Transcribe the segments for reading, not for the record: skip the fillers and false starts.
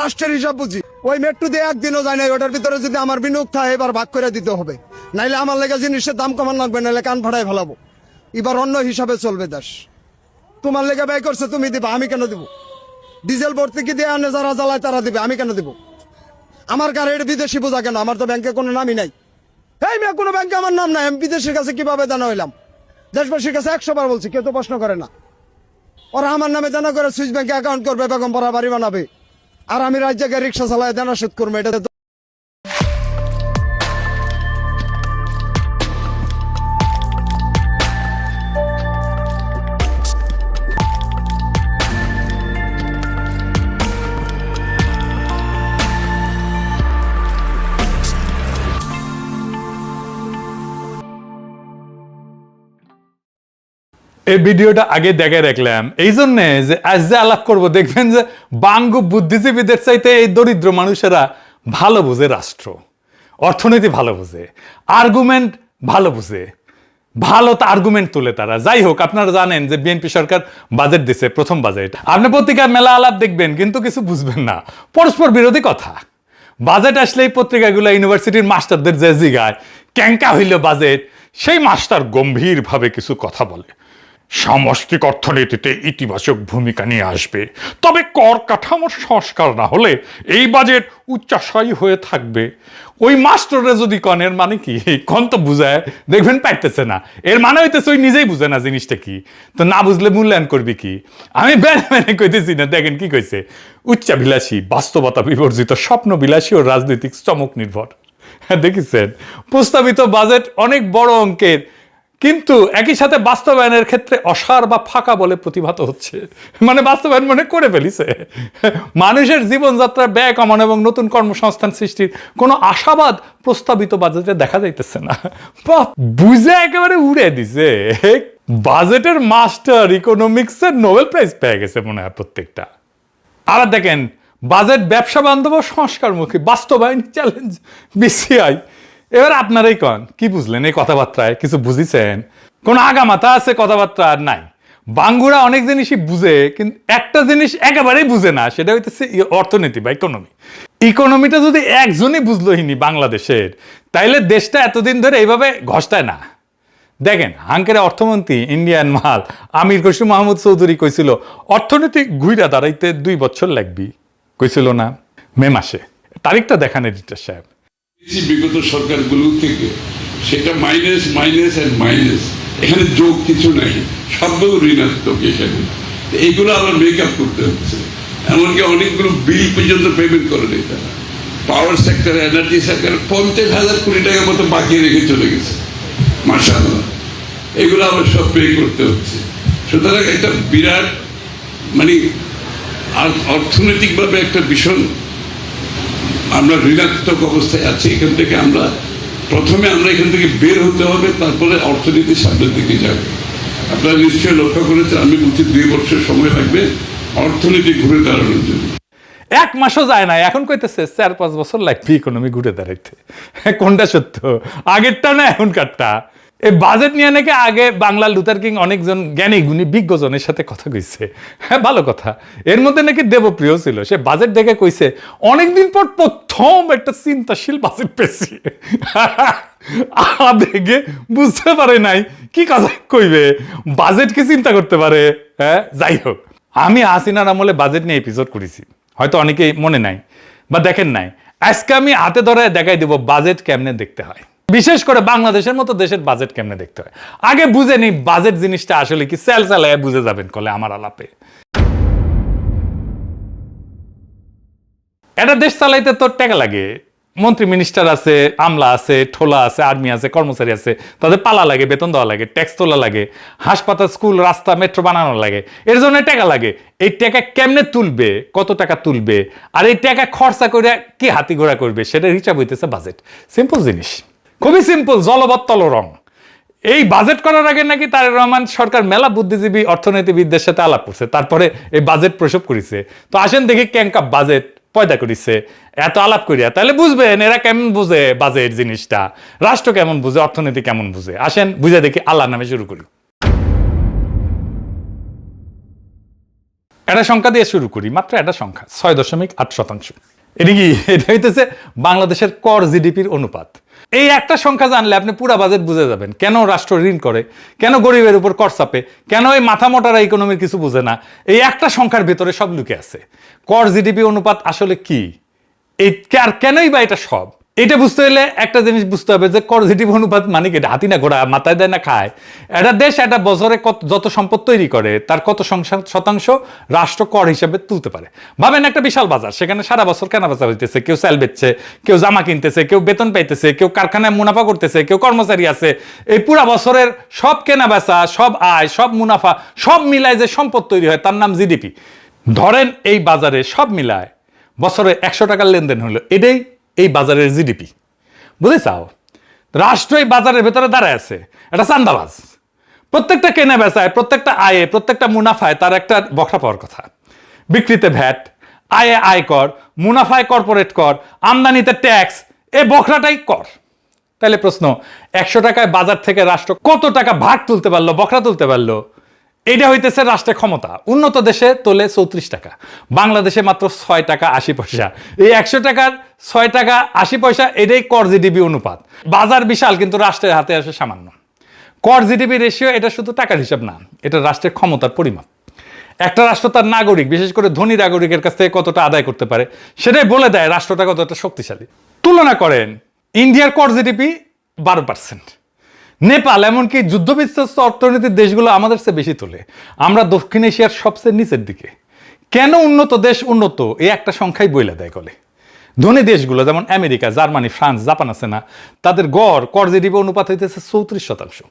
রাষ্ট্রের হিসাব বুঝি। ওই মেট্রো দিয়ে একদিনও যায় না, ওটার ভিতরে যদি আমার বিনিয়োগ থাকে এবার ভাগ করে দিতে হবে, নাইলে আমার লেগে জিনিসের দাম কমান লাগবে, নাইলে কান ফাটাই ফেলাবো। এবার অন্য হিসাবে চলবে দেশ। তোমার লেগে ব্যয় করছে তুমি দিবা, আমি কেন দিব? ডিজেল ভর্তুকি দিয়ে আনে যারা জ্বালায় তারা দিবে, আমি কেন দিব? আমার গাড়ির বিদেশি বোঝা কেন? আমার তো ব্যাংকে কোনো নামই নাই। এই মেয়ে, কোনো ব্যাংকে আমার নাম নাই, আমি বিদেশের কাছে কিভাবে দানা হইলাম? দেশবাসীর কাছে 100 বার বলছি, কেউ তো প্রশ্ন করে না। ওরা আমার নামে দানা করে সুইস ব্যাংকে অ্যাকাউন্ট করবে, বেগম পড়া বাড়ি বানাবে, আর আমি রাজ্যকে রিক্সা চালায় দানা শোধ করবো। এটা এই ভিডিওটা আগে দেখে রাখলাম এই জন্যে যে আজ যে আলাপ করবো, দেখবেন যে বাঙ্গু বুদ্ধিজীবীদের চাইতে এই দরিদ্র মানুষেরা ভালো বুঝে রাষ্ট্র, অর্থনীতি ভালো বুঝে, আর্গুমেন্ট ভালো বুঝে, ভালো তো আর্গুমেন্ট তুলে তারা। যাই হোক, আপনারা জানেন যে বিএনপি সরকার বাজেট দিছে, প্রথম বাজেট। আপনি পত্রিকার মেলা আলাপ দেখবেন কিন্তু কিছু বুঝবেন না, পরস্পর বিরোধী কথা। বাজেট আসলেই পত্রিকাগুলো ইউনিভার্সিটির মাস্টারদের যে জিগায় ক্যাঙ্কা হইল বাজেট, সেই মাস্টার গম্ভীরভাবে কিছু কথা বলে। সামষ্টিক অর্থনীতিতে ইতিবাচক ভূমিকা নিয়ে আসবে, তবে কর কাঠামোর সংস্কার না হলে এই বাজেট উচ্চাশায়ী হয়ে থাকবে। ওই মাস্টাররা যদি কন এর মানে কি, কন তো বুঝায় দেখবেন পাইতেছে না, এর মানে হইতেছে ওই নিজেই বুঝে না জিনিসটা কি, তো না বুঝলে মূল্যায়ন করবি কি? আমি বেনে কইতেছি না, দেখেন কি কইছে, উচ্চাভিলাষী, বাস্তবতা বিবর্জিত, স্বপ্ন বিলাসী ও রাজনৈতিক চমক নির্ভর। দেখেছেন, প্রস্তাবিত বাজেট অনেক বড় অঙ্কের, কিন্তু একই সাথে বাস্তবায়নের ক্ষেত্রে অসার বা ফাঁকা বলে প্রতিভাত হচ্ছে। মানে বাস্তবায়ন মনে করে ফেলিছে। মানুষের জীবনযাত্রার ব্যয় কমানো এবং নতুন কর্মসংস্থান সৃষ্টির কোনো আশাবাদ প্রস্তাবিত বাজেটে দেখা যাইতেছে না। বুঝে একেবারে উড়ে দিছে। বাজেটের মাস্টার ইকোনমিক্সের নোবেল প্রাইজ পেয়ে গেছে মনে হয় প্রত্যেকটা। আবার দেখেন, বাজেট ব্যবসা বান্ধব, সংস্কারমুখী, বাস্তবায়ন চ্যালেঞ্জ বিসিআই। এবার আপনারাই কন, কি বুঝলেন এই কথাবার্তায়? কিছু বুঝিছেন? কোন আগামাথা আছে কথাবার্তা আর নাই। বাঙ্গুরা অনেক জিনিসই বুঝে, কিন্তু একটা জিনিস একেবারেই বুঝে না, সেটা হইতেছে অর্থনীতি বা ইকোনমি। ইকোনমিটা যদি একজনই বুঝলোহিনি বাংলাদেশের, তাইলে দেশটা এতদিন ধরে এইভাবে ঘষটায় না। দেখেন, হাঙ্কের অর্থমন্ত্রী ইন্ডিয়ান মাল আমির খসরু মাহমুদ চৌধুরী কইছিল অর্থনীতি ঘুইরা দাঁড়াইতে 2 বছর লাগবি, কইছিল না মে মাসে? তারিখটা দেখান এডিটর সাহেব। বিগত সরকারগুলো থেকে সেটা মাইনাস মাইনাস এন্ড মাইনাস, এখানে যোগ কিছু নাই, সবগুলো ঋণাত্মক। এখানে এইগুলো আবার মেকআপ করতে হচ্ছে। এমনকি অনেকগুলো বিল পর্যন্ত পেমেন্ট করে নেই তারা। পাওয়ার সেক্টর, এনার্জি সেক্টর 50,000 কোটি টাকার মতো বাকি রেখে চলে গেছে। মাশাআল্লাহ, এগুলো আবার সব পে করতে হচ্ছে। সুতরাং একটা বিরাট মানে অর্থনৈতিকভাবে একটা ভীষণ আমরা ঋণাত্মক অবস্থায় আছি। এখান থেকে আমরা এখান থেকে বের হতে হবে, তারপরে অর্থনীতি সামনের দিকে যাবে। আপনারা নিশ্চয়ই লক্ষ্য করেছেন, আমি বলছি 2 বছর সময় লাগবে অর্থনীতি ঘুরে দাঁড়ানোর জন্য। 1 মাসও যায় না, এখন কইতেছে 4-5 বছর লাগবে ইকোনমি ঘুরে দাঁড়াইতে। কোনটা সত্য, আগেরটা না এখনকারটা? এই বাজেট নিয়ে নাকি আগে বাংলা লুথার কিং অনেকজন জ্ঞানী গুণী বিজ্ঞজনের সাথে কথা কইছে। হ্যাঁ, ভালো কথা। এর মধ্যে নাকি দেবপ্রিয় ছিল, সে বাজেট দেখে কইছে অনেকদিন পর প্রথম একটা চিন্তাশীল বাজেট পেয়েছি। দেখে বুঝতে পারে নাই কি কথা কইবে, বাজেট কি চিন্তা করতে পারে? হ্যাঁ, যাই হোক, আমি হাসিনার আমলে বাজেট নিয়ে এপিসোড করেছি, হয়তো অনেকেই মনে নাই বা দেখেন নাই। আজকে আমি হাতে ধরে দেখাই দেব বাজেট কেমনে দেখতে হয়, বিশেষ করে বাংলাদেশের মতো দেশের বাজেট কেমনে দেখতে হয়। আগে বুঝে নি বাজেট জিনিসটা আসলে কি, সেল চালায় বুঝে যাবেন কলে আমার আলাপে। এটা দেশ চালাইতে তো টাকা লাগে, মন্ত্রী মিনিস্টার আছে, আমলা আছে, ঠোলা আছে, আর্মি আছে, কর্মচারী আছে, তাদের পালা লাগে, বেতন দেওয়া লাগে, ট্যাক্স তোলা লাগে, হাসপাতাল, স্কুল, রাস্তা, মেট্রো বানানো লাগে, এর জন্য টাকা লাগে। এই টাকা কেমনে তুলবে, কত টাকা তুলবে, আর এই টাকা খরচা করে কি হাতি ঘোড়া করবে, সেটার হিসাব হইতেছে বাজেট। সিম্পল জিনিস, খুবই সিম্পল, জলবত্তল রং। এই বাজেট করার আগে নাকি তারেক রহমান সরকার মেলা বুদ্ধিজীবী অর্থনীতিবিদদের সাথে আলাপ করছে, তারপরে এই বাজেট প্রসব করেছে। তো আসেন দেখি ক্যাঙ্কা বাজেট পয়দা করেছে এত আলাপ করিয়া, তাহলে বুঝবেন এরা কেমন বুঝে বাজেট জিনিসটা, রাষ্ট্র কেমন বুঝে, অর্থনীতি কেমন বুঝে। আসেন বুঝে দেখি, আল্লাহর নামে শুরু করি। একটা সংখ্যা দিয়ে শুরু করি, মাত্র একটা সংখ্যা, 6.8%। এটা কি? এটা হইতেছে বাংলাদেশের কর জিডিপির অনুপাত। এই একটা সংখ্যা জানলে আপনি পুরা বাজেট বুঝে যাবেন, কেন রাষ্ট্র ঋণ করে, কেন গরিবের উপর কর চাপে, কেন এই মাথা মোটারা ইকোনমির কিছু বুঝে না। এই একটা সংখ্যার ভিতরে সব লুকে আছে। কর জিডিপি অনুপাত আসলে কি, এই আর কেনই বা এটা সব, এটা বুঝতে হলে একটা জিনিস বুঝতে হবে যে কর জিডিপি অনুপাত মানে কি, হাতি না ঘোড়া, মাথায় দেয় না খায়। একটা দেশ একটা বছরে যত সম্পদ তৈরি করে তার কত শতাংশ রাষ্ট্র কর হিসেবে তুলতে পারে। ভাবেন একটা বিশাল বাজার, সেখানে সারা বছর কেনা বেচা হইতেছে, কেউ সেল বেচছে, কেউ জামা কিনতেছে, কেউ বেতন পাইতেছে, কেউ কারখানায় মুনাফা করতেছে, কেউ কর্মচারী আছে। এই পুরা বছরের সব কেনা বেচা, সব আয়, সব মুনাফা, সব মিলায় যে সম্পদ তৈরি হয় তার নাম জিডিপি। ধরেন এই বাজারে সব মিলায় বছরে 100 টাকার লেনদেন হলো, এটাই এই বাজারের জিডিপি। বুঝে চাও? রাষ্ট্র এই বাজারের ভেতরে দাঁড়ায় আছে, এটা চান্দাবাজ। প্রত্যেকটা কেনা বেচায়, প্রত্যেকটা আয়ে, প্রত্যেকটা মুনাফায় তার একটা বখরা পাওয়ার কথা। বিক্রিতে ভ্যাট, আয়ে আয়কর, মুনাফায় কর্পোরেট কর, আমদানিতে ট্যাক্স, এই বখরাটাই কর। তাহলে প্রশ্ন, 100 টাকায় বাজার থেকে রাষ্ট্র কত টাকা ভাগ তুলতে পারলো, বখরা তুলতে পারলো? এটা হইতেছে রাষ্ট্রের ক্ষমতা। উন্নত দেশে তোলে 34 টাকা, বাংলাদেশে মাত্র 6 টাকা 80 পয়সা। এই 100 টাকার 6 টাকা 80 পয়সা, এটাই কর জিডিপি অনুপাত। বাজার বিশাল, কিন্তু রাষ্ট্রের হাতে আসে সামান্য। কর জিডিপি রেশিও এটা শুধু টাকার হিসাব না, এটা রাষ্ট্রের ক্ষমতার পরিমাপ। একটা রাষ্ট্র তার নাগরিক, বিশেষ করে ধনী নাগরিকের কাছ থেকে কতটা আদায় করতে পারে সেটাই বলে দেয় রাষ্ট্রটা কতটা শক্তিশালী। তুলনা করেন, ইন্ডিয়ার কর জিডিপি 12%, নেপাল এমনকি যুদ্ধবিধ্বস্ত অর্থনীতির দেশগুলো আমাদের চেয়ে বেশি তোলে। আমরা দক্ষিণ এশিয়ার সবচেয়ে নিচের দিকে। কেন উন্নত দেশ উন্নত, এই একটা সংখ্যাই বইলা দেয় গলে। ধনী দেশগুলো যেমন আমেরিকা, জার্মানি, ফ্রান্স, জাপান আছে না, তাদের গড় কর জিডিপি অনুপাত হইতেছে 34%।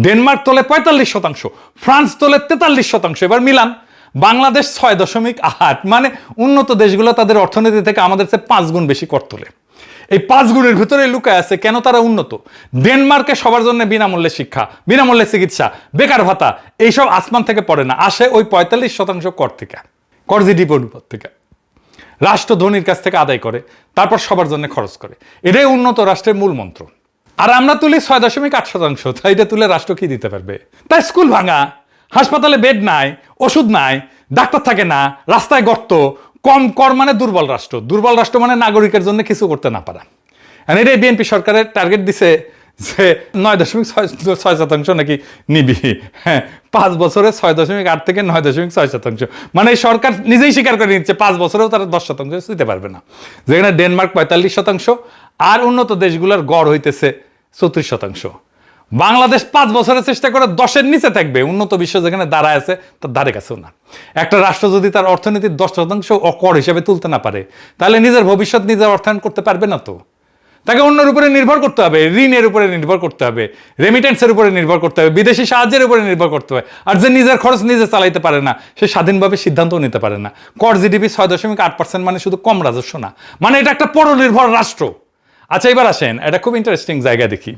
ডেনমার্ক তোলে 45%, ফ্রান্স তোলে 43%। এবার মিলান, বাংলাদেশ 6.8, মানে উন্নত দেশগুলো তাদের অর্থনীতি থেকে আমাদের চেয়ে 5 গুণ বেশি কর তোলে। এই 5 গুণের ভিতরে লুকায় আছে কেন তারা উন্নত। ডেনমার্কে সবার জন্য বিনামূল্যে শিক্ষা, বিনামূল্যে চিকিৎসা, বেকার ভাতা, এইসব আসমান থেকে পড়ে না, আসে ওই 45% কর থেকে, কর জিডিপি অনুপাত থেকে। রাষ্ট্র ধনীর কাছ থেকে আদায় করে, তারপর সবার জন্য খরচ করে। এটাই উন্নত রাষ্ট্রের মূল মন্ত্র। আর আমরা তুলি 6.8%। তাই এটা তুলে রাষ্ট্র কি দিতে পারবে? তাই স্কুল ভাঙা, হাসপাতালে বেড নাই, ওষুধ নাই, ডাক্তার থাকে না, রাস্তায় গর্ত, কম কর মানে দুর্বল রাষ্ট্র। দুর্বল রাষ্ট্র মানে নাগরিকের জন্য কিছু করতে না পারা। আর এটাই বিএনপি সরকারের টার্গেট দিছে যে 9.6% নাকি নিবি। হ্যাঁ, 5 বছরে 6.8 থেকে 9.6%। মানে সরকার নিজেই স্বীকার করে নিচ্ছে 5 বছরেও তারা 10% দিতে পারবে না। যেখানে ডেনমার্ক 45% আর উন্নত দেশগুলোর গড় হইতেছে 34%। বাংলাদেশ 5 বছরের চেষ্টা করে 10-এর নিচে থাকবে, উন্নত বিশ্ব যেখানে দাঁড়ায় আছে তার ধারে কাছেও না। একটা রাষ্ট্র যদি তার অর্থনীতির 10% কর হিসেবে তুলতে না পারে, তাহলে নিজের ভবিষ্যৎ নিজের অর্থায়ন করতে পারবে না। তো তাকে অন্যের উপরে নির্ভর করতে হবে, ঋণের উপরে নির্ভর করতে হবে, রেমিটেন্সের উপরে নির্ভর করতে হবে, বিদেশি সাহায্যের উপরে নির্ভর করতে হবে। আর যে নিজের খরচ নিজে চালাইতে পারে না, সে স্বাধীনভাবে সিদ্ধান্তও নিতে পারে না। কর জিডিপি 6.8% মানে শুধু কম রাজস্ব না, মানে এটা একটা পরনির্ভর রাষ্ট্র। আচ্ছা, এবার আসেন, এটা খুব ইন্টারেস্টিং জায়গা দেখি।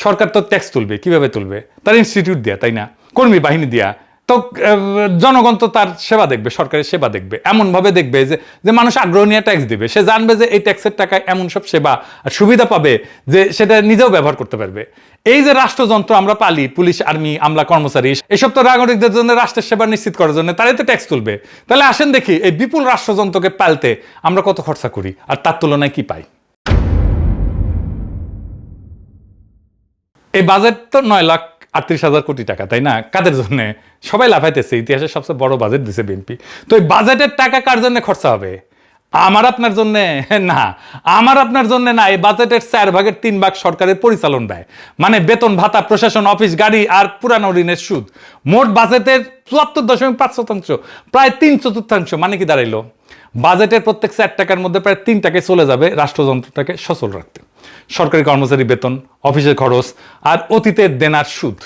সরকার তো ট্যাক্স তুলবে, কিভাবে তুলবে? তার ইনস্টিটিউট দিয়া, তাই না? কর্মী বাহিনী দিয়া। তো জনগণ তো তার সেবা দেখবে, সরকারের সেবা দেখবে, এমন ভাবে দেখবে যে মানুষ আগ্রহ নিয়ে ট্যাক্স দিবে। সে জানবে যে এই ট্যাক্সের টাকায় এমন সব সেবা আর সুবিধা পাবে যে সেটা নিজেও ব্যবহার করতে পারবে। এই যে রাষ্ট্রযন্ত্র আমরা পালি, পুলিশ, আর্মি, আমলা, কর্মচারী, এসব তো নাগরিকদের জন্য রাষ্ট্রের সেবা নিশ্চিত করার জন্য, তারাই তো ট্যাক্স তুলবে। তাহলে আসেন দেখি এই বিপুল রাষ্ট্রযন্ত্রকে পালতে আমরা কত খরচা করি আর তার তুলনায় কি পাই। এই বাজেট তো 9,38,000 কোটি টাকা, তাই না? কাদের জন্য? সবাই লাফাইতেছে, ইতিহাসের সবচেয়ে বড় বাজেট দিছে বিএনপি। তো এই বাজেটের টাকা কার জন্য খরচা হবে? আমার আপনার জন্য না, আমার আপনার জন্য না। এই বাজেটের 4/3 ভাগ সরকারের পরিচালন ব্যয়, মানে বেতন ভাতা, প্রশাসন, অফিস, গাড়ি আর পুরানো ঋণের সুদ। মোট বাজেটের 74.5%, প্রায় 3/4। মানে কি দাঁড়াইলো? বাজেটের প্রত্যেক 4 টাকার মধ্যে প্রায় 3 টাকায় চলে যাবে রাষ্ট্রযন্ত্রটাকে সচল রাখতে। সরকারি কর্মচারী বেতন, অফিসের খরচ আর অতীতের দেনার সুদ।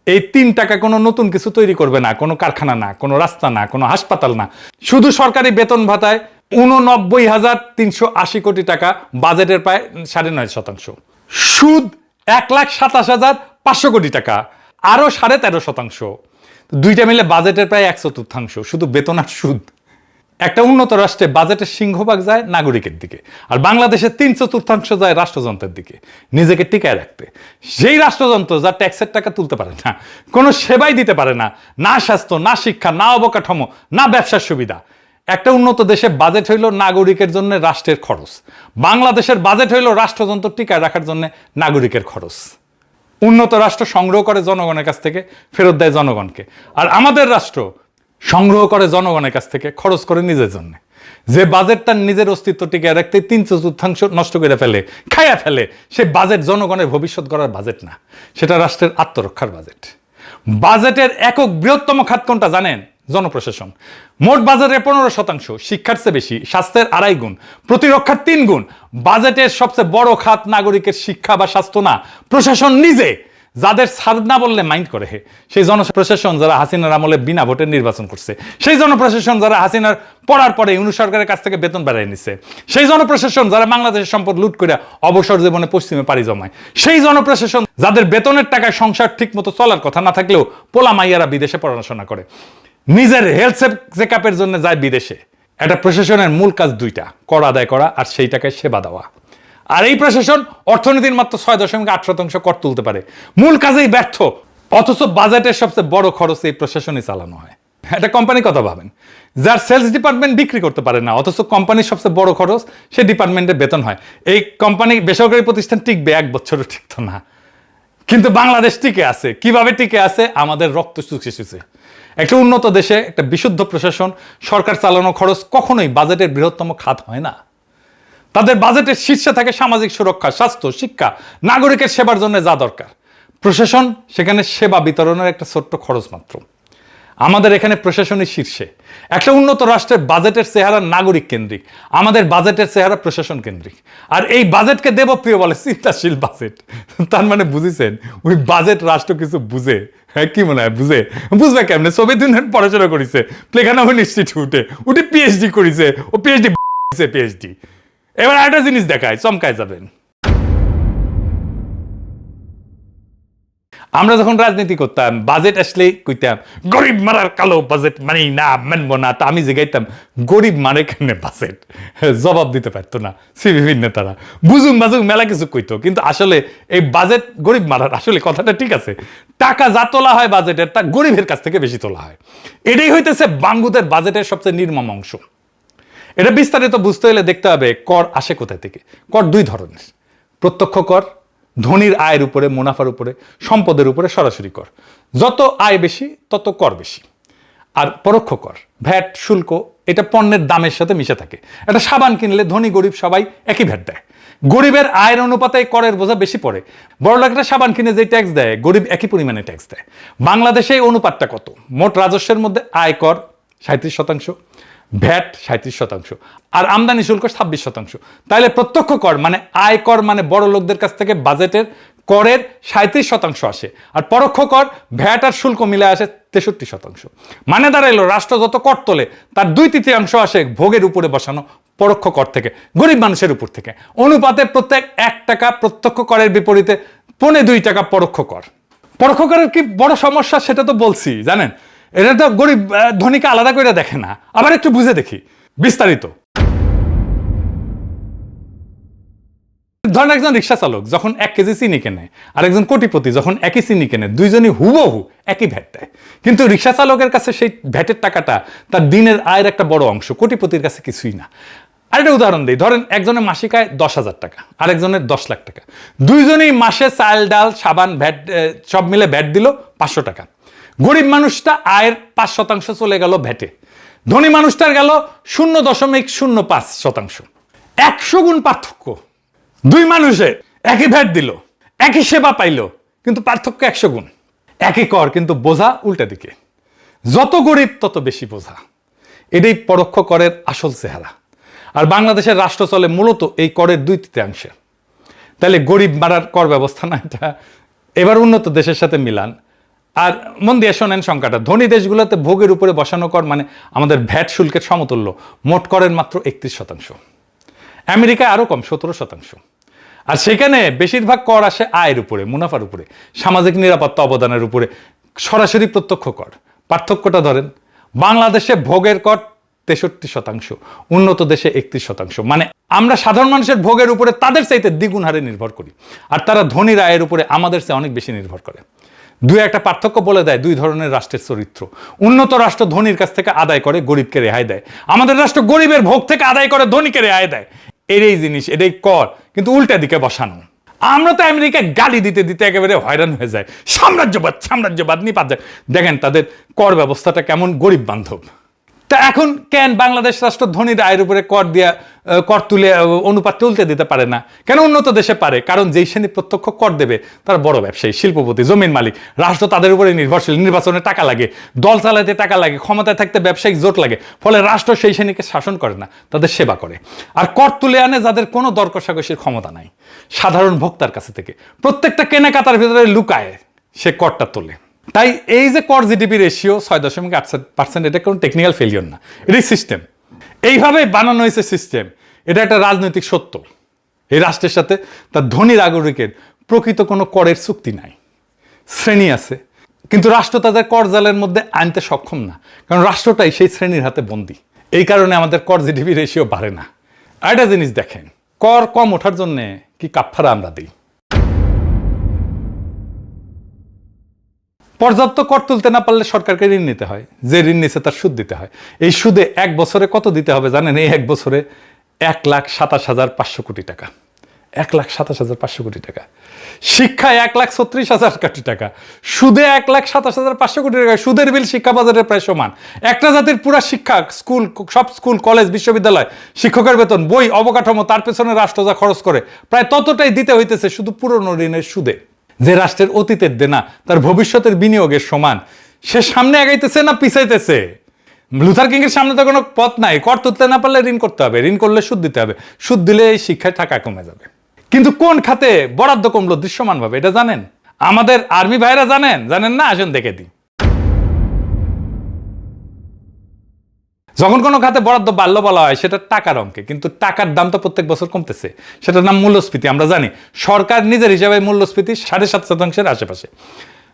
এই 3 টাকা কোনো নতুন কিছু তৈরি করবে না, কোনো কারখানা না, কোনো রাস্তা না, কোনো হাসপাতাল না। শুধু সরকারি বেতন ভাতায় 89,380 কোটি টাকা, বাজেটের প্রায় 9.5%। সুদ 1,27,500 কোটি টাকা, আরো 13.5%। দুইটা মিলে বাজেটের প্রায় 1/4, শুধু বেতন আর সুদ। একটা উন্নত রাষ্ট্রে বাজেটের সিংহভাগ যায় নাগরিকের দিকে, আর বাংলাদেশের 3/4 যায় রাষ্ট্রযন্ত্রের দিকে নিজেকে টিকায় রাখতে। সেই রাষ্ট্রযন্ত্র যা ট্যাক্সের টাকা তুলতে পারে না, কোনো সেবাই দিতে পারে না, না স্বাস্থ্য, না শিক্ষা, না অবকাঠামো, না ব্যবসার সুবিধা। একটা উন্নত দেশে বাজেট হইল নাগরিকের জন্য রাষ্ট্রের খরচ, বাংলাদেশের বাজেট হইল রাষ্ট্রযন্ত্র টিকায় রাখার জন্য নাগরিকের খরচ। উন্নত রাষ্ট্র সংগ্রহ করে জনগণের কাছ থেকে, ফেরত দেয় জনগণকে, আর আমাদের রাষ্ট্র সংগ্রহ করে জনগণের কাছ থেকে, খরচ করে নিজের জন্য। যে বাজেট তার নিজের অস্তিত্ব টিকিয়ে রাখতে 3/4 নষ্ট করে ফেলে, খাইয়া ফেলে, সে বাজেট জনগণের ভবিষ্যৎ গড়ার বাজেট না, সেটা রাষ্ট্রের আত্মরক্ষার বাজেট। বাজেটের একক বৃহত্তম খাত কোনটা জানেন? জনপ্রশাসন। মোট বাজেটের 15%, শিক্ষার চেয়ে বেশি, স্বাস্থ্যের 2.5 গুণ, প্রতিরক্ষার 3 গুণ। বাজেটের সবচেয়ে বড় খাত নাগরিকের শিক্ষা বা স্বাস্থ্য না, প্রশাসন নিজে। যাদের সার না বললে মাইন্ড করে, সেই জনপ্রশাসন যারা হাসিনার আমলে বিনা ভোটে নির্বাচন করছে, সেই জনপ্রশাসন যারা হাসিনার পড়ার পরে ইউনূস সরকারের কাছ থেকে বেতন বাড়াই নিচ্ছে, সেই জনপ্রশাসন যারা বাংলাদেশের সম্পদ লুট করে অবসর জীবনে পশ্চিমে পাড়ি জমায়, সেই জনপ্রশাসন যাদের বেতনের টাকায় সংসার ঠিক মতো চলার কথা না থাকলেও পোলা মাইয়ারা বিদেশে পড়াশোনা করে, নিজের হেলথ চেক আপের জন্য যায় বিদেশে। একটা প্রশাসনের মূল কাজ 2টা, কর আদায় করা আর সেই টাকায় সেবা দেওয়া। আর এই প্রশাসন অর্থনীতির মাত্র 6.8% কর তুলতে পারে, মূল কাজেই ব্যর্থ। অথচ বাজেটের সবচেয়ে বড় খরচ এই প্রশাসনই চালানো হয়। একটা কোম্পানির কথা ভাবেন, যার সেলস ডিপার্টমেন্ট বিক্রি করতে পারে না, অথচ কোম্পানির সবচেয়ে বড় খরচ সেই ডিপার্টমেন্টের বেতন হয়। এই কোম্পানি, বেসরকারি প্রতিষ্ঠান টিকবে 1 বছরও টিকতো না, কিন্তু বাংলাদেশ টিকে আছে। কিভাবে টিকে আছে? আমাদের রক্ত চুষে চুষে। একটা উন্নত দেশে একটা বিশুদ্ধ প্রশাসন, সরকার চালানো খরচ কখনোই বাজেটের বৃহত্তম খাত হয় না। তাদের বাজেটের শীর্ষে থাকে সামাজিক সুরক্ষা, স্বাস্থ্য, শিক্ষা, নাগরিকের সেবার জন্য যা দরকার। প্রশাসন সেখানে সেবা বিতরণের একটা ছোট্ট খরচ মাত্র। আমাদের এখানে প্রশাসনের শীর্ষে। একটা উন্নত রাষ্ট্রের বাজেটের চেহারা নাগরিক কেন্দ্রিক, আমাদের বাজেটের চেহারা প্রশাসন কেন্দ্রিক। আর এই বাজেটকে দেবপ্রিয় বলে চিন্তাশীল বাজেট। তার মানে বুঝেছেন, ওই বাজেট রাষ্ট্র কিছু বুঝে। হ্যাঁ, কি মনে হয় বুঝে? বুঝবে কেমনে? সোভিয়েত ইউনিয়ন পড়াশোনা করেছে প্লেখানভ ইনস্টিটিউটে, উঠে পিএইচডি করেছে, ও পিএইচডি। এবার একটা জিনিস দেখায়, চমকায় যাবেন। আমরা যখন রাজনীতি করতাম, বাজেট আসলেই কইতাম গরিব মারার কালো বাজেট মানি না, মানবো না। তা আমি জিগাইতাম গরিব মারে কেন বাজেট? জবাব দিতে পারতো না সিভিভির নেতারা। বুঝুম বাজুম মেলা কিছু কইতো, কিন্তু আসলে এই বাজেট গরিব মারার। আসলে কথাটা ঠিক আছে, টাকা যা তোলা হয় বাজেটের, তা গরিবের কাছ থেকে বেশি তোলা হয়। এটাই হইতেছে বাংলাদেশের বাজেটের সবচেয়ে নির্মম অংশ। এটা বিস্তারিত বুঝতে হলে দেখতে হবে কর আসে কোথায় থেকে। কর 2 ধরনের, প্রত্যক্ষ কর, ধনীর আয়ের উপরে, মুনাফার উপরে, সম্পদের উপরে সরাসরি কর। যত আয় বেশি তত কর বেশি। আর পরোক্ষ কর, ভ্যাট, শুল্ক, এটা পণ্যের দামের সাথে মিশে থাকে। একটা সাবান কিনলে ধনী গরিব সবাই একই ভ্যাট দেয়। গরিবের আয়ের অনুপাতে করের বোঝা বেশি পড়ে। বড়লোকরা সাবান কিনে যে ট্যাক্স দেয়, গরিব একই পরিমাণে ট্যাক্স দেয়। বাংলাদেশে এই অনুপাতটা কত? মোট রাজস্বের মধ্যে আয় কর 37%, ভ্যাট 37%, আর আমদানি শুল্ক 26%। তাহলে প্রত্যক্ষ কর মানে আয় কর, মানে বড় লোকদের কাছ থেকে বাজেটের করের 37% আসে। আর পরোক্ষ কর, ভ্যাট আর শুল্ক মিলে আসে 63%। মানে দাঁড়াইলো রাষ্ট্র যত কর তোলে তার 2/3 আসে ভোগের উপরে বসানো পরোক্ষ কর থেকে, গরিব মানুষের উপর থেকে। অনুপাতে প্রত্যেক 1 টাকা প্রত্যক্ষ করের বিপরীতে 2.25 টাকা পরোক্ষ কর। পরোক্ষ করের কি বড় সমস্যা সেটা তো বলছি, জানেন। এটা তো গরিব ধনীকে আলাদা করে দেখে না। আবার একটু বুঝে দেখি বিস্তারিত। ধরেন একজন রিক্সা চালক যখন 1 কেজি চিনি কেনে, আর একজন কোটিপতি যখন একই চিনি কেনে, দুইজনই হুবহু একই ভ্যাট দেয়। কিন্তু রিক্সা চালকের কাছে সেই ভ্যাটের টাকাটা তার দিনের আয়ের একটা বড় অংশ, কোটিপতির কাছে কিছুই না। আরেকটা উদাহরণ দিই, ধরেন একজনের মাসিক আয় 10,000 টাকা, আর একজনের 10 লাখ টাকা। দুইজনই মাসে চাল, ডাল, সাবান, ভ্যাট সব মিলে ভ্যাট দিল 500 টাকা। গরিব মানুষটা আয়ের 5% চলে গেল ভ্যাটে, ধনী মানুষটার গেল 0.05%। 100 গুণ পার্থক্য। দুই মানুষে একই ভ্যাট দিল, একই সেবা পাইল, কিন্তু পার্থক্য 100 গুণ। একই কর, কিন্তু বোঝা উল্টা দিকে। যত গরিব তত বেশি বোঝা। এটাই পরোক্ষ করের আসল চেহারা। আর বাংলাদেশের রাষ্ট্র চলে মূলত এই করের 2/3। তাহলে গরিব মারার কর ব্যবস্থা না এটা? এবার উন্নত দেশের সাথে মিলান, আর মন দিয়ে শোনেন সংখ্যাটা। ধনী দেশগুলোতে ভোগের উপরে বসানো কর মানে আমাদের ভ্যাট শুল্কের সমতুল্য, মোট করের মাত্র 31%। আমেরিকায় আরো কম, 17%। আর সেখানে বেশিরভাগ কর আসে আয়ের উপরে, মুনাফার উপরে, সামাজিক নিরাপত্তা অবদানের উপরে, সরাসরি প্রত্যক্ষ কর। পার্থক্যটা ধরেন, বাংলাদেশে ভোগের কর 63%, উন্নত দেশে 31%। মানে আমরা সাধারণ মানুষের ভোগের উপরে তাদের চাইতে দ্বিগুণ হারে নির্ভর করি, আর তারা ধনী আয়ের উপরে আমাদের চেয়ে অনেক বেশি নির্ভর করে। একটা পার্থক্য বলে দেয় দুই ধরনের রাষ্ট্রের চরিত্র। উন্নত রাষ্ট্র ধনীর কাছ থেকে আদায় করে, গরিবকে রেহাই দেয়। আমাদের রাষ্ট্র গরিবের ভোগ থেকে আদায় করে, ধনীকে রেহাই দেয়। এটাই জিনিস, এটাই কর, কিন্তু উল্টা দিকে বসানো। আমরা তো আমেরিকায় গালি দিতে দিতে একেবারে হয়রান হয়ে যায়। সাম্রাজ্যবাদ সাম্রাজ্যবাদ নিপাত যায়। দেখেন তাদের কর ব্যবস্থাটা কেমন গরিব বান্ধব। তা এখন কেন বাংলাদেশ রাষ্ট্র ধনীর আয়ের উপরে কর তুলে অনুপাত তুলতে দিতে পারে না? কেন উন্নত দেশে পারে? কারণ যেই শ্রেণী প্রত্যক্ষ কর দেবে তারা বড় ব্যবসায়ী, শিল্পপতি, জমির মালিক। রাষ্ট্র তাদের উপরে নির্ভরশীল। নির্বাচনে টাকা লাগে, দল চালাতে টাকা লাগে, ক্ষমতায় থাকতে ব্যবসায়িক জোট লাগে। ফলে রাষ্ট্র সেই শ্রেণীকে শাসন করে না, তাদের সেবা করে। আর কর তুলে আনে যাদের কোনো দর কষাকষির ক্ষমতা নাই, সাধারণ ভোক্তার কাছে থেকে। প্রত্যেকটা কেনাকাটার ভিতরে লুকায় সে করটা তোলে। তাই এই যে কর জিডিপি রেশিও 6.8%, এটা কোনো টেকনিক্যাল ফেলিওর না, এটাই সিস্টেম। এইভাবে বানানো হয়েছে সিস্টেম। এটা একটা রাজনৈতিক সত্য। এই রাষ্ট্রের সাথে তার ধনী নাগরিকের প্রকৃত কোনো করের চুক্তি নাই। শ্রেণী আছে, কিন্তু রাষ্ট্র তাদের কর জালের মধ্যে আনতে সক্ষম না, কারণ রাষ্ট্রটাই সেই শ্রেণীর হাতে বন্দী। এই কারণে আমাদের কর জিডিপি রেশিও বাড়ে না। আর একটা জিনিস দেখেন, কর কম ওঠার জন্য কি কাফফারা আমরা দিই। পর্যাপ্ত কর তুলতে না পারলে সরকারকে ঋণ নিতে হয়, যে ঋণ নিছে তার সুদ দিতে হয়। এই সুদে এক বছরে কত দিতে হবে জানেন? এই এক বছরে 1,27,500 কোটি টাকা। 1,27,500 কোটি টাকা। শিক্ষায় 1,36,000 কোটি টাকা, সুদে 1,27,500 কোটি টাকা। সুদের বিল শিক্ষা বাজেটের প্রায় সমান। একটা জাতির পুরা শিক্ষা, স্কুল, সব স্কুল, কলেজ, বিশ্ববিদ্যালয়, শিক্ষকের বেতন, বই, অবকাঠামো, তার পেছনে রাষ্ট্র যা খরচ করে প্রায় ততটাই দিতে হইতেছে শুধু পুরনো ঋণের সুদে। যে রাষ্ট্রের অতীতের দেনা তার ভবিষ্যতের বিনিয়োগের সমান, সে সামনে আগাইতেছে না পিছাইতেছে? লুথার কিং এর সামনে তো কোনো পথ নাই। কর তুলতে না পারলে ঋণ করতে হবে, ঋণ করলে সুদ দিতে হবে, সুদ দিলে এই শিক্ষায় টাকা কমে যাবে। কিন্তু কোন খাতে বরাদ্দ কমলো দৃশ্যমান ভাবে, এটা জানেন? আমাদের আর্মি ভাইরা জানেন? জানেন না? আসেন দেখে দিই। যখন কোনো খাতে বরাদ্দ বাড়লো বলা হয় সেটা টাকার অঙ্কে, কিন্তু টাকার দাম তো প্রত্যেক বছর কমতেছে। সেটার নাম মূল্যস্ফীতি। আমরা জানি সরকার নিজের হিসাবে মূল্যস্ফীতি 7.5% আশেপাশে।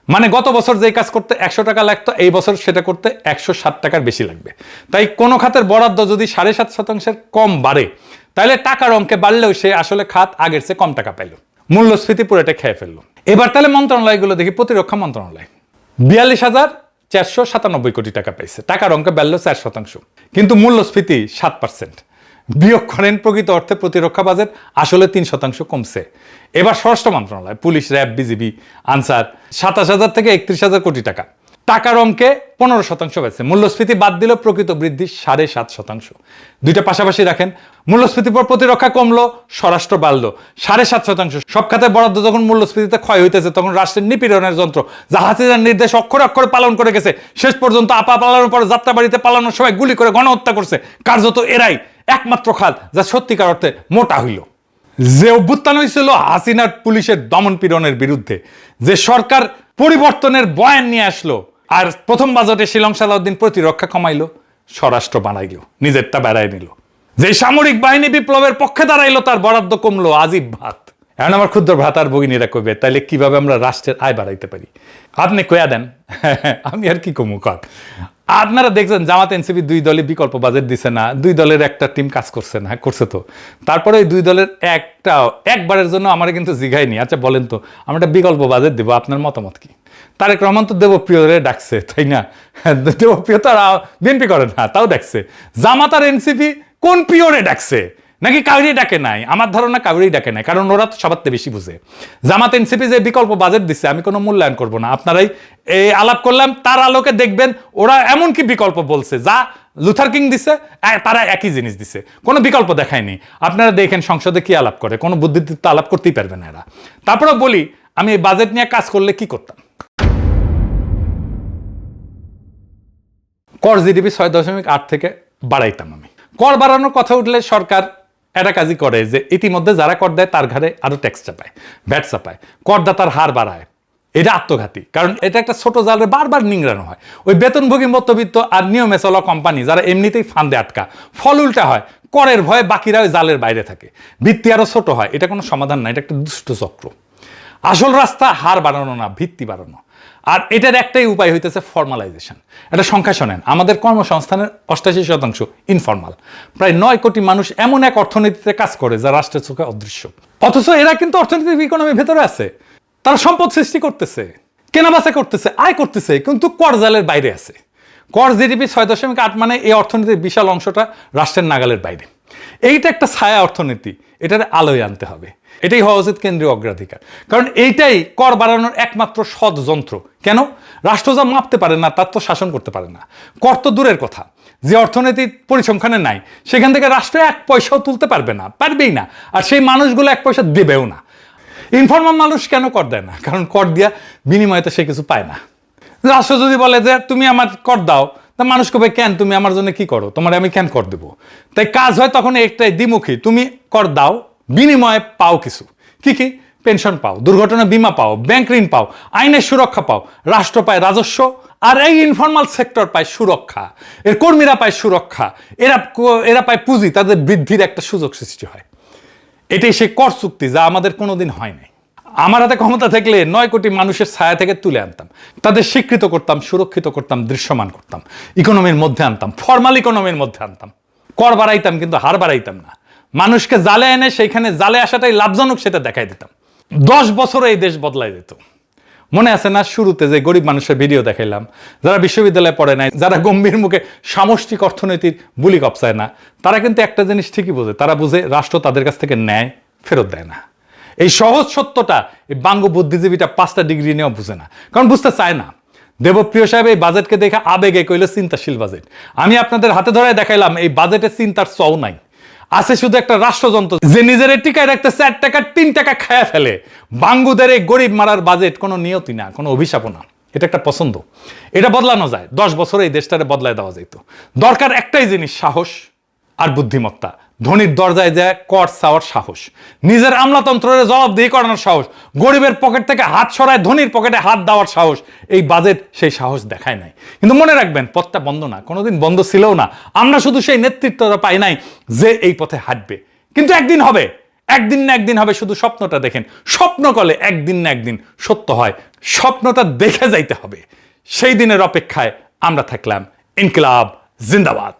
মানে গত বছর যেই কাজ করতে 100 টাকা লাগতো, এই বছর সেটা করতে 160 টাকার বেশি লাগবে। তাই কোনো খাতের বরাদ্দ যদি 7.5% কম বাড়ে, তাহলে টাকার অঙ্কে বাড়লেও সে আসলে খাত আগের চেয়ে কম টাকা পাইল। মূল্যস্ফীতি পুরোটা খেয়ে ফেললো। এবার তাহলে মন্ত্রণালয়গুলো দেখি। প্রতিরক্ষা মন্ত্রণালয় 42,497 কোটি টাকা পাইছে, টাকার অঙ্কে বাড়লো 4%। কিন্তু মূল্যস্ফীতি 7%। বিয়োগ করেন, প্রকৃত অর্থে প্রতিরক্ষা বাজেট আসলে 3% কমছে। এবার স্বরাষ্ট্র মন্ত্রণালয়, পুলিশ, র্যাব, বিজিবি, আনসার 27,000 থেকে 31,000 কোটি টাকা, টাকার অঙ্কে 15% পাইছে। মূল্যস্ফীতি বাদ দিল, প্রকৃত বৃদ্ধি 7.5%। দুইটা পাশাপাশি রাখেন। মূল্যস্ফীতির পর প্রতিরক্ষা কমলো, স্বরাষ্ট্র বাড়লো 7.5%। সব খাতে বরাদ্দ যখন মূল্যস্ফীতিতে ক্ষয় হইতেছে, তখন রাষ্ট্রের নিপীড়নের যন্ত্র যা হাসিনার নির্দেশ অক্ষরে অক্ষরে পালন করে গেছে, শেষ পর্যন্ত আপা পালানোর পর যাত্রা বাড়িতে পালানোর সময় গুলি করে গণহত্যা করছে, কার্যত এরাই একমাত্র খাত যা সত্যিকার অর্থে মোটা হইল। যে অভ্যুত্থান হয়েছিল হাসিনার পুলিশের দমন পীড়নের বিরুদ্ধে, যে সরকার পরিবর্তনের বয়ান নিয়ে আসলো, আর প্রথম বাজেটে শিলং সালাউদ্দিন প্রতিরক্ষা কমাইলো, স্বরাষ্ট্র বানাইলো, নিজেরটা বেড়ায় নিল। যে সামরিক বাহিনী বিপ্লবের পক্ষে দাঁড়াইলো, তার বরাদ্দ কমলো আজিব ভাত। এখন আমার ক্ষুদ্র ভ্রাতার ভগিনীরা কইবে, তাইলে কিভাবে আমরা রাষ্ট্রের আয় বাড়াইতে পারি? আপনি কয়া দেন, আমি আর কি কমু কর। আপনারা দেখছেন জামাত এনসিপি দুই দলে বিকল্প বাজেট দিছে না, দুই দলের একটা টিম কাজ করছে না? করছে তো। তারপরে ওই দুই দলের একবারের জন্য আমার কিন্তু জিগাইনি, আচ্ছা বলেন তো আমরা একটা বিকল্প বাজেট দেবো, আপনার মতামত কি? তারেক রহমান তো দেবপ্রিয়রে ডাকছে, তাই না? দেবপ্রিয় তো বিএনপি করে না, তাও ডাকছে। জামাত আর এনসিপি কোন পিওরে ডাকছে? নাকি কাউরি ডাকে নাই? আমার ধারণা কাউরি ডাকে নাই, কারণ ওরা তো সবার থেকে বেশি বুঝে। জামাত এনসিপি যে বিকল্প বাজেট দিচ্ছে, আমি কোনো মূল্যায়ন করব না, আপনারাই এই আলাপ করলাম, তার আলোকে দেখবেন ওরা এমন কি বিকল্প বলছে যা লুথার কিং দিছে, তারা একই জিনিস দিছে, কোনো বিকল্প দেখায়নি। আপনারা দেখেন সংসদে কি আলাপ করে, কোনো বুদ্ধিদীপ্ত আলাপ করতেই পারবে না এরা। তারপরে বলি, আমি এই বাজেট নিয়ে কাজ করলে কি করতাম? কর জিডিপি 6.8 থেকে বাড়াইতাম আমি। কর বাড়ানোর কথা উঠলে সরকার একটা কাজই করে, যে ইতিমধ্যে যারা কর দেয় তার ঘরে আরো ট্যাক্স চাপায়, ভ্যাট চাপায়, করদাতার হার বাড়ায়। এটা আত্মঘাতী, কারণ এটা একটা ছোট জালে বারবার নিংড়ানো হয়। ওই বেতনভোগী মধ্যবিত্ত আর নিয়মে চলা কোম্পানি যারা এমনিতেই ফান্দে আটকা, ফল উল্টা হয়, করের ভয়ে বাকিরা ওই জালের বাইরে থাকে, ভিত্তি আরো ছোট হয়। এটা কোনো সমাধান না, এটা একটা দুষ্ট চক্র। আসল রাস্তা হার বাড়ানো না, ভিত্তি বাড়ানো। আর এটার একটাই উপায় হইতেছে ফর্মালাইজেশন। এটা সংখ্যা শোনেন, আমাদের কর্মসংস্থানের 88% ইনফর্মাল। প্রায় 9 কোটি মানুষ এমন এক অর্থনীতিতে কাজ করে যা রাষ্ট্রের চোখে অদৃশ্য, অথচ এরা কিন্তু অর্থনৈতিক ইকোনমির ভেতরে আছে। তারা সম্পদ সৃষ্টি করতেছে, কেনাবেচা করতেছে, আয় করতেছে, কিন্তু কর জালের বাইরে আছে। কর জিডিপি 6.8 মানে এই অর্থনীতির বিশাল অংশটা রাষ্ট্রের নাগালের বাইরে। এইটা একটা ছায়া অর্থনীতি, এটার আলোয় আনতে হবে। এটাই হওয়া উচিত কেন্দ্রীয় অগ্রাধিকার, কারণ এইটাই কর বাড়ানোর একমাত্র সৎ যন্ত্র। কেন? রাষ্ট্র যা মাপতে পারে না তার তো শাসন করতে পারে না। কর তো দূরের কথা, যে অর্থনীতি পরিসংখ্যানে নাই সেখান থেকে রাষ্ট্র 1 পয়সাও তুলতে পারবে না, পারবেই না। আর সেই মানুষগুলো 1 পয়সা দেবেও না। ইনফর্মাল মানুষ কেন কর দেয় না? কারণ কর দিয়া বিনিময়ে তো সে কিছু পায় না। রাষ্ট্র যদি বলে যে তুমি আমার কর দাও, তা মানুষ কবে কেন তুমি আমার জন্য কি করো, তোমার আমি কেন কর দেবো? তাই কাজ হয় তখন একটাই দ্বিমুখী, তুমি কর দাও, বিনিময়ে পাও কিছু। কি কি? পেনশন পাও, দুর্ঘটনা বীমা পাও, ব্যাংক ঋণ পাও, আইনের সুরক্ষা পাও, রাষ্ট্র পায় রাজস্ব, আর এই ইনফর্মাল সেক্টর পায় সুরক্ষা, এর কর্মীরা পায় সুরক্ষা, এরা পায় পুঁজি, তাদের বৃদ্ধির একটা সুযোগ সৃষ্টি হয়। এটাই সেই কর চুক্তি যা আমাদের কোনোদিন হয় নাই। আমার হাতে ক্ষমতা থাকলে 9 কোটি মানুষের ছায়া থেকে তুলে আনতাম, তাদের স্বীকৃত করতাম, সুরক্ষিত করতাম, দৃশ্যমান করতাম, ইকোনমির মধ্যে আনতাম, ফর্মাল ইকোনমির মধ্যে আনতাম। কর বাড়াইতাম কিন্তু হার বাড়াইতাম না। মানুষকে জালে এনে সেইখানে জালে আসাটাই লাভজনক সেটা দেখাই দিতাম। 10 বছরে এই দেশ বদলাই যেত। মনে আছে না শুরুতে যে গরিব মানুষের ভিডিও দেখাইলাম, যারা বিশ্ববিদ্যালয়ে পড়ে নাই, যারা গম্ভীর মুখে সামষ্টিক অর্থনীতির বুলি কপসায় না, তারা কিন্তু একটা জিনিস ঠিকই বোঝে, তারা বুঝে রাষ্ট্র তাদের কাছ থেকে ন্যায় ফেরত দেয় না। এই সহজ সত্যটা এই বাঙ্গ বুদ্ধিজীবীটা 5টা ডিগ্রি নিয়েও বুঝে না, কারণ বুঝতে চায় না। দেবপ্রিয় সাহেব এই বাজেটকে দেখে আবেগে কইল চিন্তাশীল বাজেট। আমি আপনাদের হাতে ধরে দেখাইলাম এই বাজেটে চিন্তার চও নাই, আছে শুধু একটা রাষ্ট্রযন্ত্র যে নিজের টিকায় রাখতে 4 টাকা 3 টাকা খায়া ফেলে। বাঙ্গুদের এই গরিব মারার বাজেট কোনো নিয়তি না, কোনো অভিশাপও না, এটা একটা পছন্দ। এটা বদলানো যায়, 10 বছরে এই দেশটারে বদলায় দেওয়া যেত। দরকার একটাই জিনিস, সাহস আর বুদ্ধিমত্তা। ধনীর দরজায় যায় কর চাওয়ার সাহস, নিজের আমলাতন্ত্রের জবাবদিহি করানোর সাহস, গরিবের পকেট থেকে হাত সরায় ধনীর পকেটে হাত দেওয়ার সাহস। এই বাজেট সেই সাহস দেখায় নাই। কিন্তু মনে রাখবেন, পথটা বন্ধ না, কোনোদিন বন্ধ ছিলও না। আমরা শুধু সেই নেতৃত্বটা পাই নাই যে এই পথে হাঁটবে। কিন্তু একদিন হবে, একদিন না একদিন হবে। শুধু স্বপ্নটা দেখেন, স্বপ্ন করলে একদিন না একদিন সত্য হয়। স্বপ্নটা দেখে যাইতে হবে। সেই দিনের অপেক্ষায় আমরা থাকলাম। ইনকিলাব জিন্দাবাদ।